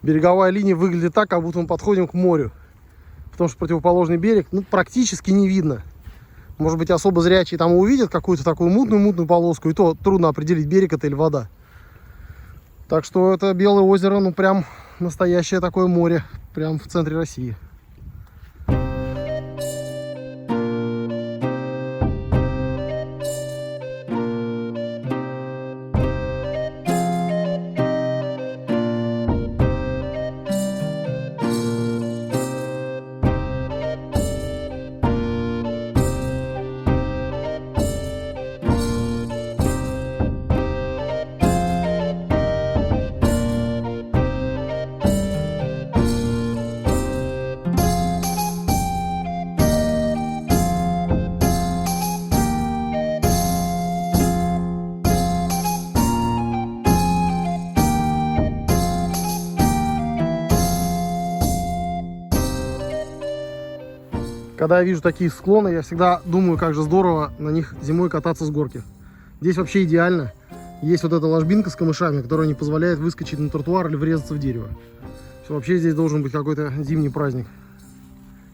береговая линия выглядит так, как будто мы подходим к морю. Потому что противоположный берег, ну, практически не видно. Может быть, особо зрячие там увидят какую-то такую мутную полоску, и то трудно определить, берег это или вода. Так что это Белое озеро, ну, прям настоящее такое море, прям в центре России. Когда я вижу такие склоны, я всегда думаю, как же здорово на них зимой кататься с горки. Здесь вообще идеально. Есть вот эта ложбинка с камышами, которая не позволяет выскочить на тротуар или врезаться в дерево. Вообще здесь должен быть какой-то зимний праздник,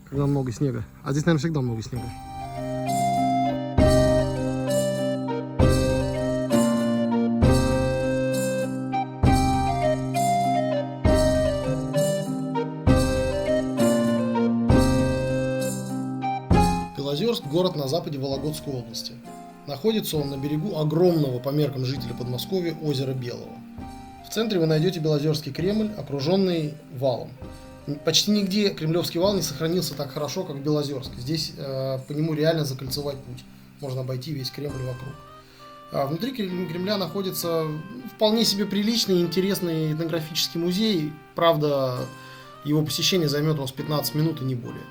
когда много снега. А здесь, наверное, всегда много снега. Белозерск – город на западе Вологодской области. Находится он на берегу огромного по меркам жителей Подмосковья озера Белого. В центре вы найдете Белозерский Кремль, окруженный валом. Почти нигде Кремлевский вал не сохранился так хорошо, как в Белозерске. Здесь по нему реально закольцевать путь. Можно обойти весь Кремль вокруг. Внутри Кремля находится вполне себе приличный и интересный этнографический музей. Правда, его посещение займет у вас 15 минут и не более.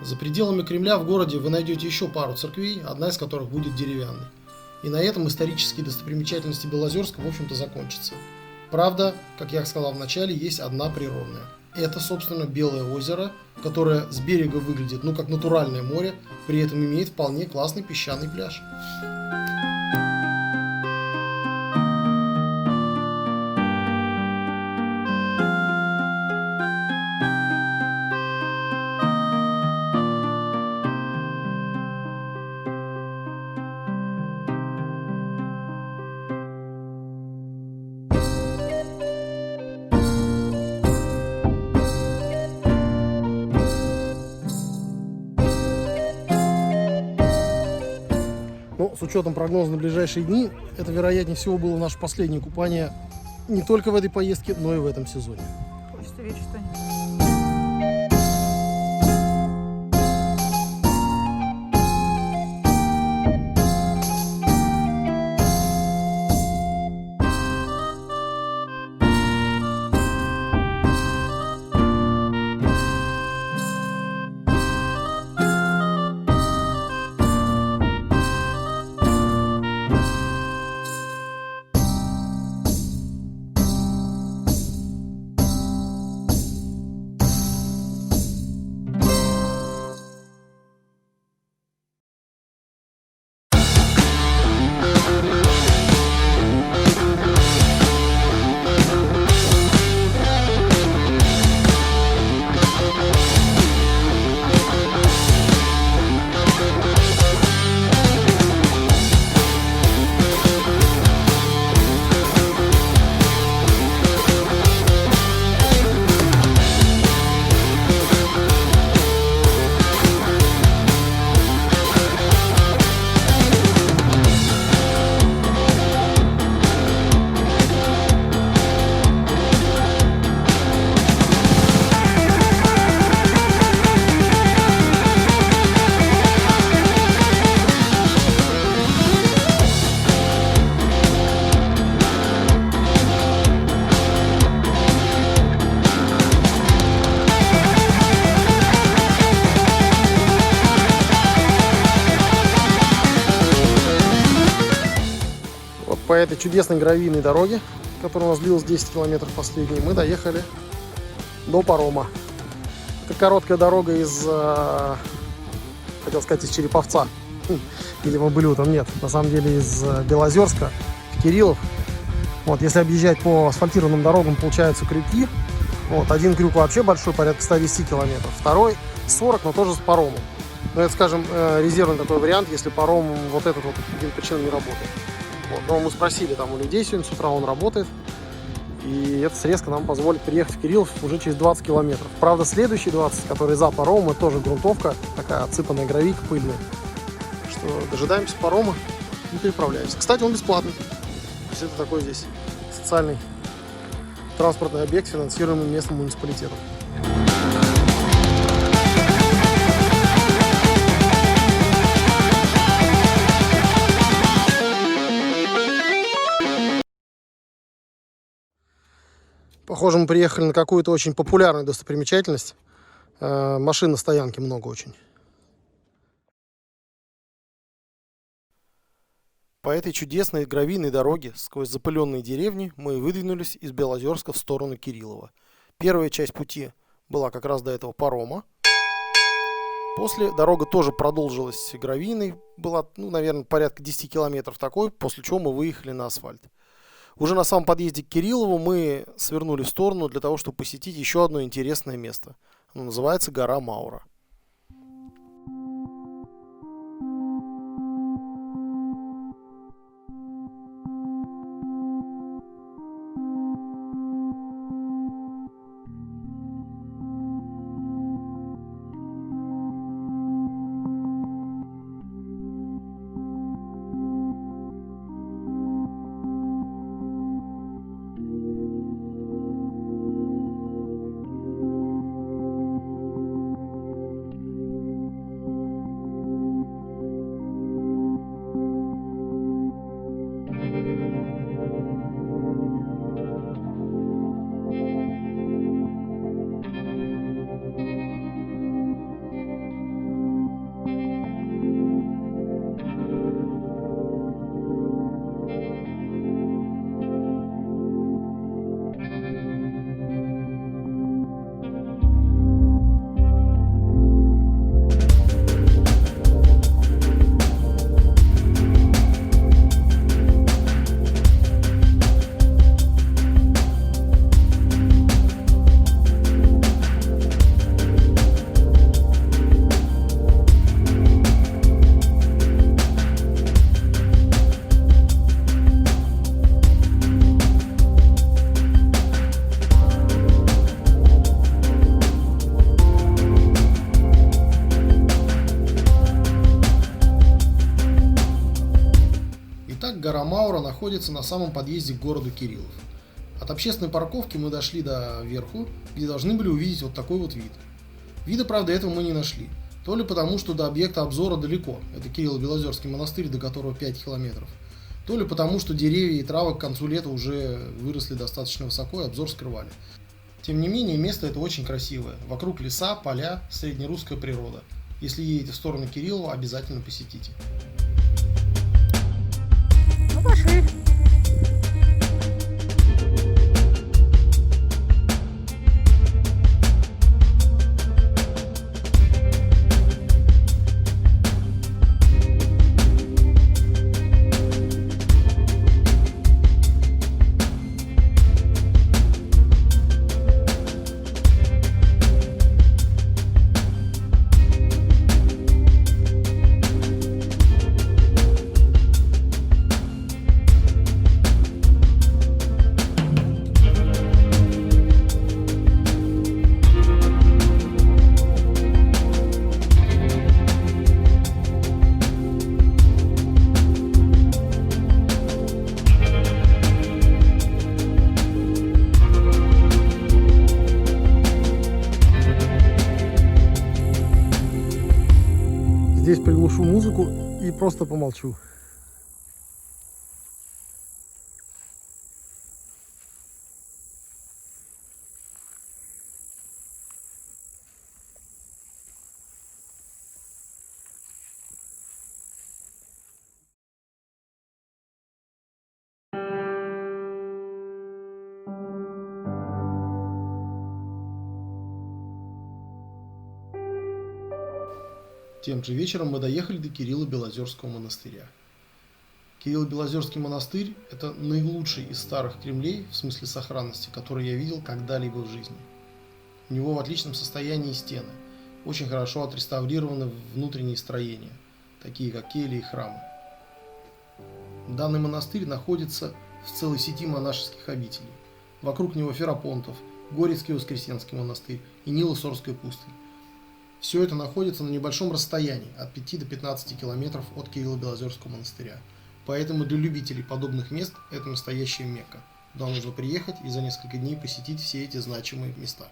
За пределами Кремля в городе вы найдете еще пару церквей, одна из которых будет деревянной. И на этом исторические достопримечательности Белозерска, в общем-то, закончатся. Правда, как я сказал в начале, есть одна природная. Это, собственно, Белое озеро, которое с берега выглядит, ну, как натуральное море, при этом имеет вполне классный песчаный пляж. Но с учетом прогноза на ближайшие дни, это, вероятнее всего, было наше последнее купание не только в этой поездке, но и в этом сезоне. Хочется верить, что нет. По этой чудесной гравийной дороге, которая у нас длилась 10 километров последней, мы доехали до парома. Это короткая дорога из, хотел сказать, из Череповца. Или мы были там, нет, на самом деле из Белозерска в Кириллов. Вот, если объезжать по асфальтированным дорогам, получаются крюки. Вот, один крюк вообще большой, порядка 110 километров. Второй 40, но тоже с паромом. Но это, скажем, резервный такой вариант, если паром вот этот вот по каким-то причинам не работает. Вот. Но мы спросили там у людей сегодня с утра, он работает. И эта срезка нам позволит приехать в Кириллов уже через 20 километров. Правда, следующие 20, которые за паромом, это тоже грунтовка, такая отсыпанная гравийка пыльная. Так что дожидаемся парома и переправляемся. Кстати, он бесплатный. То есть это такой здесь социальный транспортный объект, финансируемый местным муниципалитетом. Похоже, мы приехали на какую-то очень популярную достопримечательность. Машин на стоянке много очень. По этой чудесной гравийной дороге сквозь запыленные деревни мы выдвинулись из Белозерска в сторону Кириллова. Первая часть пути была как раз до этого парома. После дорога тоже продолжилась гравийной. Была, наверное, порядка 10 километров такой, после чего мы выехали на асфальт. Уже на самом подъезде к Кириллову мы свернули в сторону для того, чтобы посетить еще одно интересное место. Оно называется гора Маура. Гора Маура находится на самом подъезде к городу Кириллов. От общественной парковки мы дошли до верху, где должны были увидеть вот такой вот вид. Вида, правда, этого мы не нашли. То ли потому, что до объекта обзора далеко, это Кирилло-Белозерский монастырь, до которого 5 километров, то ли потому, что деревья и травы к концу лета уже выросли достаточно высоко и обзор скрывали. Тем не менее, место это очень красивое. Вокруг леса, поля, среднерусская природа. Если едете в сторону Кириллова, обязательно посетите. Ну, пошли. Здесь приглушу музыку и просто помолчу. Тем же вечером мы доехали до Кирилло-Белозерского монастыря. Кирилло-Белозерский монастырь – это наилучший из старых Кремлей, в смысле сохранности, который я видел когда-либо в жизни. У него в отличном состоянии стены. Очень хорошо отреставрированы внутренние строения, такие как кельи и храмы. Данный монастырь находится в целой сети монашеских обителей. Вокруг него Ферапонтов, Горецкий Воскресенский монастырь и Нило-Сорская пустынь. Все это находится на небольшом расстоянии, от 5 до 15 километров от Кирилло-Белозерского монастыря. Поэтому для любителей подобных мест это настоящая Мекка. Туда нужно приехать и за несколько дней посетить все эти значимые места.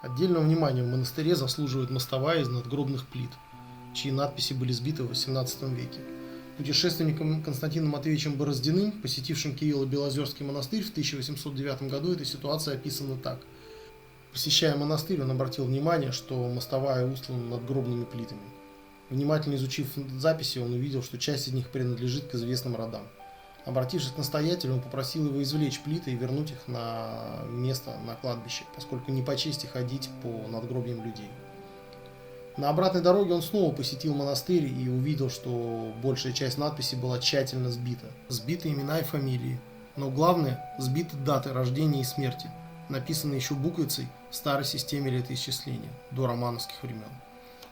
Отдельного внимания в монастыре заслуживает мостовая из надгробных плит, чьи надписи были сбиты в XVIII веке. Путешественником Константином Матвеевичем Бороздиным, посетившим Кирилло-Белозерский монастырь в 1809 году, эта ситуация описана так. Посещая монастырь, он обратил внимание, что мостовая устлана надгробными плитами. Внимательно изучив записи, он увидел, что часть из них принадлежит к известным родам. Обратившись к настоятелю, он попросил его извлечь плиты и вернуть их на место на кладбище, поскольку не по чести ходить по надгробиям людей. На обратной дороге он снова посетил монастырь и увидел, что большая часть надписи была тщательно сбита. Сбиты имена и фамилии, но главное, сбиты даты рождения и смерти, написанные еще буквицей в старой системе летоисчисления, до романовских времен.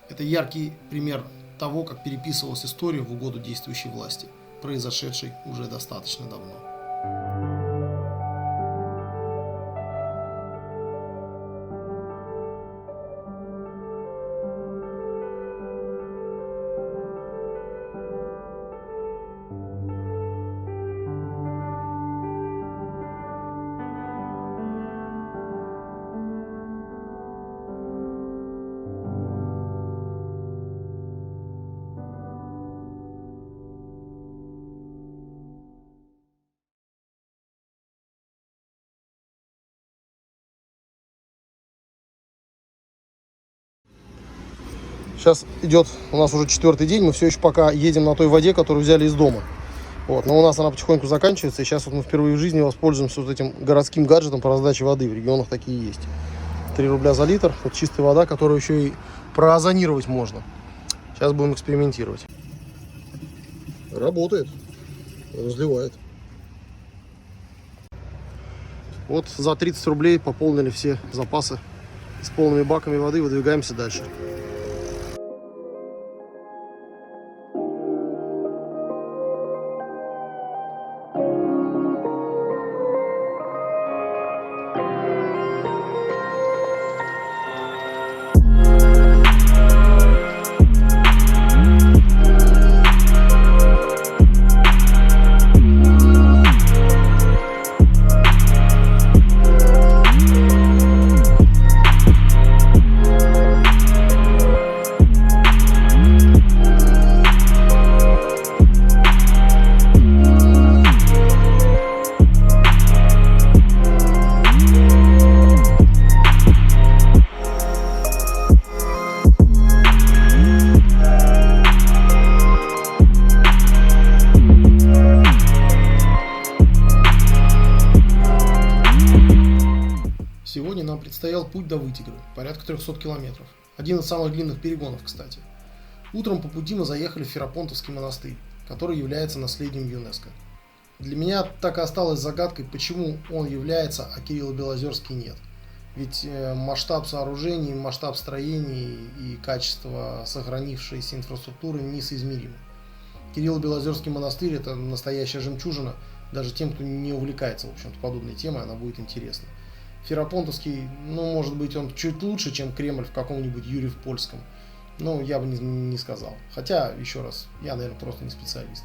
Это яркий пример того, как переписывалась история в угоду действующей власти, произошедшей уже достаточно давно. Сейчас идет у нас уже 4-й день, мы все еще пока едем на той воде, которую взяли из дома. Вот, но у нас она потихоньку заканчивается, и сейчас вот мы впервые в жизни воспользуемся вот этим городским гаджетом по раздаче воды. В регионах такие есть. 3 рубля за литр, вот чистая вода, которую еще и проозонировать можно. Сейчас будем экспериментировать. Работает, разливает. Вот за 30 рублей пополнили все запасы. С полными баками воды выдвигаемся дальше. Сегодня нам предстоял путь до Вытегры, порядка 300 километров. Один из самых длинных перегонов, кстати. Утром по пути мы заехали в Ферапонтовский монастырь, который является наследием ЮНЕСКО. Для меня так и осталось загадкой, почему он является, а Кирилло-Белозерский нет. Ведь масштаб сооружений, масштаб строений и качество сохранившейся инфраструктуры несоизмеримы. Кирилло-Белозерский монастырь – это настоящая жемчужина, даже тем, кто не увлекается, в общем-то, подобной темой, она будет интересна. Ферапонтовский, может быть, он чуть лучше, чем Кремль в каком-нибудь Юрьев-Польском, но я бы не сказал. Хотя, еще раз, я, наверное, просто не специалист.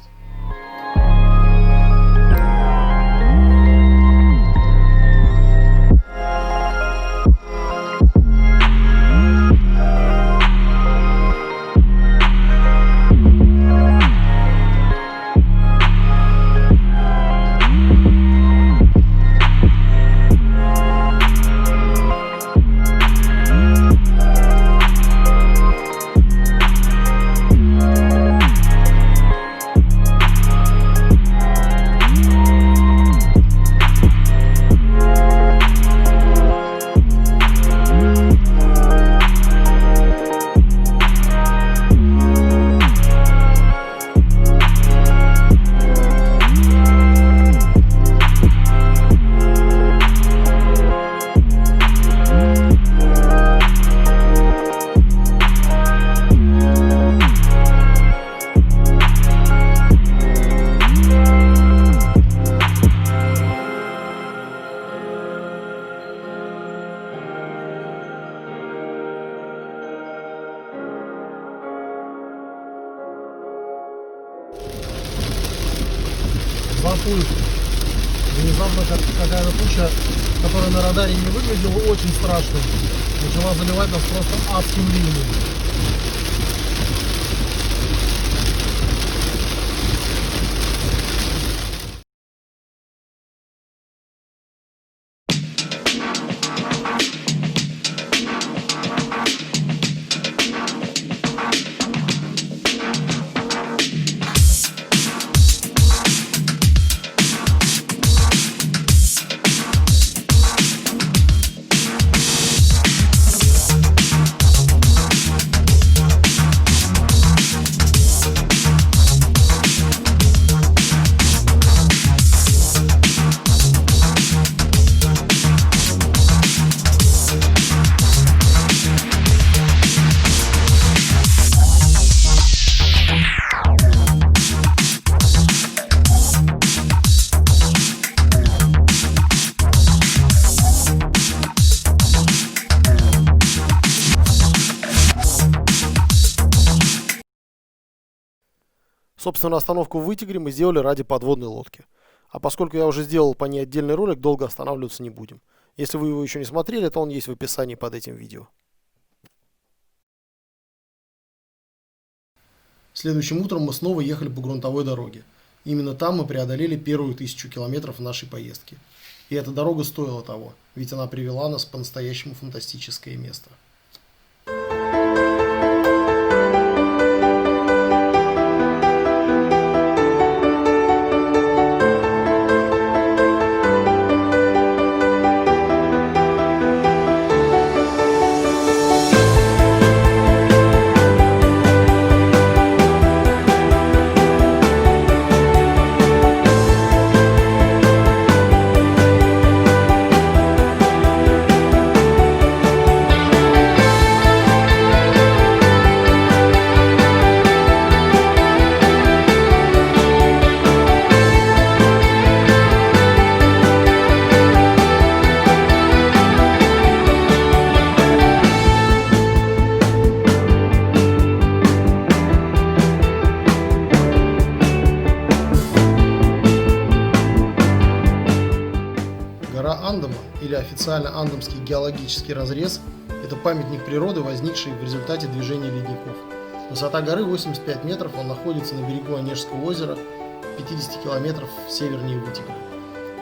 бортует внезапно какая-то туча, которая на радаре не выглядела очень страшной, начала заливать нас просто адским ливнем. Собственно, остановку в Вытегре мы сделали ради подводной лодки. А поскольку я уже сделал по ней отдельный ролик, долго останавливаться не будем. Если вы его еще не смотрели, то он есть в описании под этим видео. Следующим утром мы снова ехали по грунтовой дороге. Именно там мы преодолели первую 1000 километров нашей поездки. И эта дорога стоила того, ведь она привела нас в по-настоящему фантастическое место. Андама, или официально Андамский геологический разрез, это памятник природы, возникший в результате движения ледников. Высота горы 85 метров, он находится на берегу Онежского озера, 50 километров севернее Вытегры.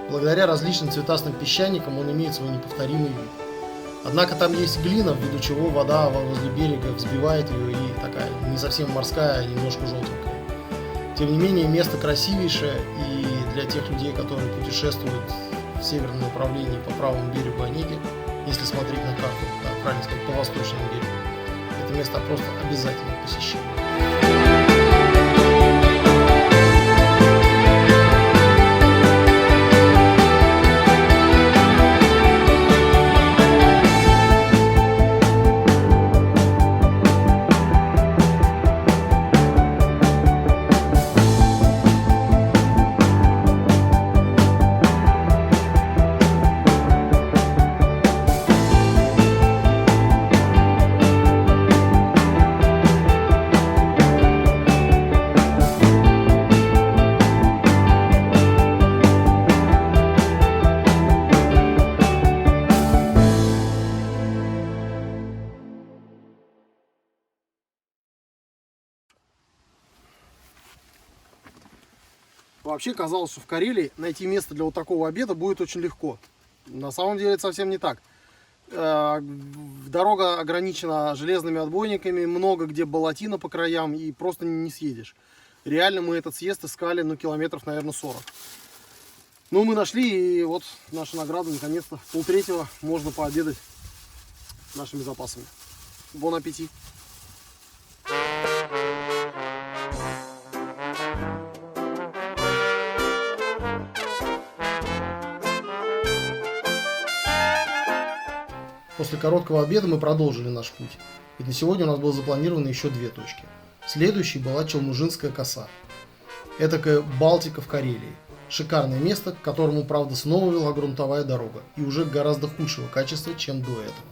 Благодаря различным цветастым песчаникам он имеет свой неповторимый вид. Однако там есть глина, ввиду чего вода возле берега взбивает ее и такая не совсем морская, а немножко желтенькая. Тем не менее, место красивейшее, и для тех людей, которые путешествуют в северном направлении по правому берегу Онеги, если смотреть на карту, да, правильно сказать, по восточному берегу, это место просто обязательно посещение. Вообще казалось, что в Карелии найти место для вот такого обеда будет очень легко. На самом деле это совсем не так. Дорога ограничена железными отбойниками, много где болотина по краям и просто не съедешь. Реально мы этот съезд искали, ну, километров, наверное, 40. Ну, мы нашли, и вот наша награда, наконец-то, 2:30 можно пообедать нашими запасами. Бон аппетит! После короткого обеда мы продолжили наш путь, ведь на сегодня у нас было запланировано еще 2 точки. Следующей была Челмужинская коса. Этакая Балтика в Карелии. Шикарное место, к которому, правда, снова вела грунтовая дорога, и уже гораздо худшего качества, чем до этого.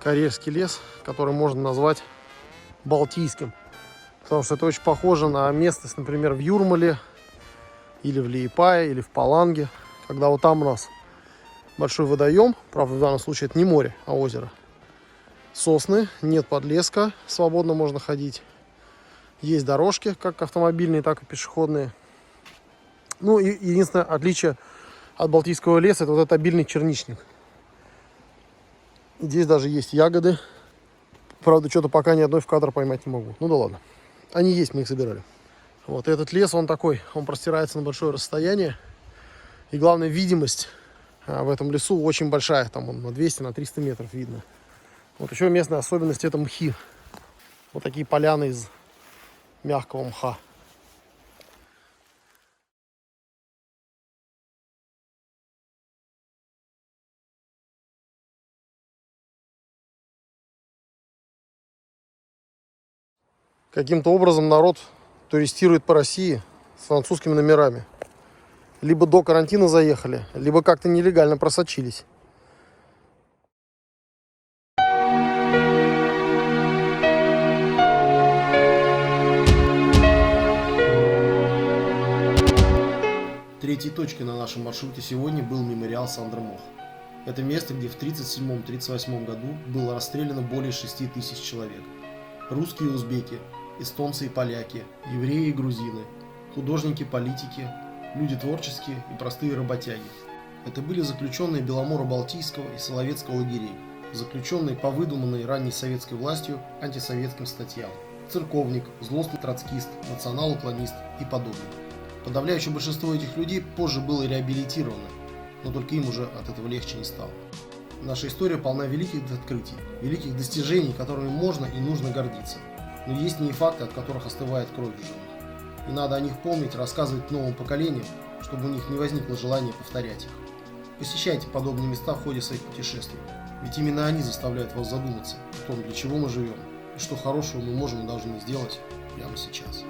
Карельский лес, который можно назвать Балтийским, потому что это очень похоже на местность, например, в Юрмале, или в Лиепае, или в Паланге, когда вот там у нас большой водоем, правда в данном случае это не море, а озеро. Сосны, нет подлеска, свободно можно ходить. Есть дорожки, как автомобильные, так и пешеходные. Ну и единственное отличие от Балтийского леса — это вот этот обильный черничник. Здесь даже есть ягоды. Правда, что-то пока ни одной в кадр поймать не могу. Ну да ладно. Они есть, мы их собирали. Вот этот лес, он такой, он простирается на большое расстояние. И главное, видимость в этом лесу очень большая. Там он на 200, на 300 метров видно. Вот еще местная особенность — это мхи. Вот такие поляны из мягкого мха. Каким-то образом народ туристирует по России с французскими номерами. Либо до карантина заехали, либо как-то нелегально просочились. Третьей точкой на нашем маршруте сегодня был мемориал Сандра Мох. Это место, где в 1937-1938 году было расстреляно более 6 тысяч человек. Русские и узбеки, эстонцы и поляки, евреи и грузины, художники, политики, люди творческие и простые работяги. Это были заключенные Беломоро-Балтийского и Соловецкого лагерей, заключенные по выдуманной ранней советской властью антисоветским статьям. Церковник, злостный троцкист, национал-уклонист и подобное. Подавляющее большинство этих людей позже было реабилитировано, но только им уже от этого легче не стало. Наша история полна великих открытий, великих достижений, которыми можно и нужно гордиться. Но есть не и факты, от которых остывает кровь в жилах. И надо о них помнить, рассказывать новым поколениям, чтобы у них не возникло желания повторять их. Посещайте подобные места в ходе своих путешествий, ведь именно они заставляют вас задуматься о том, для чего мы живем, и что хорошего мы можем и должны сделать прямо сейчас.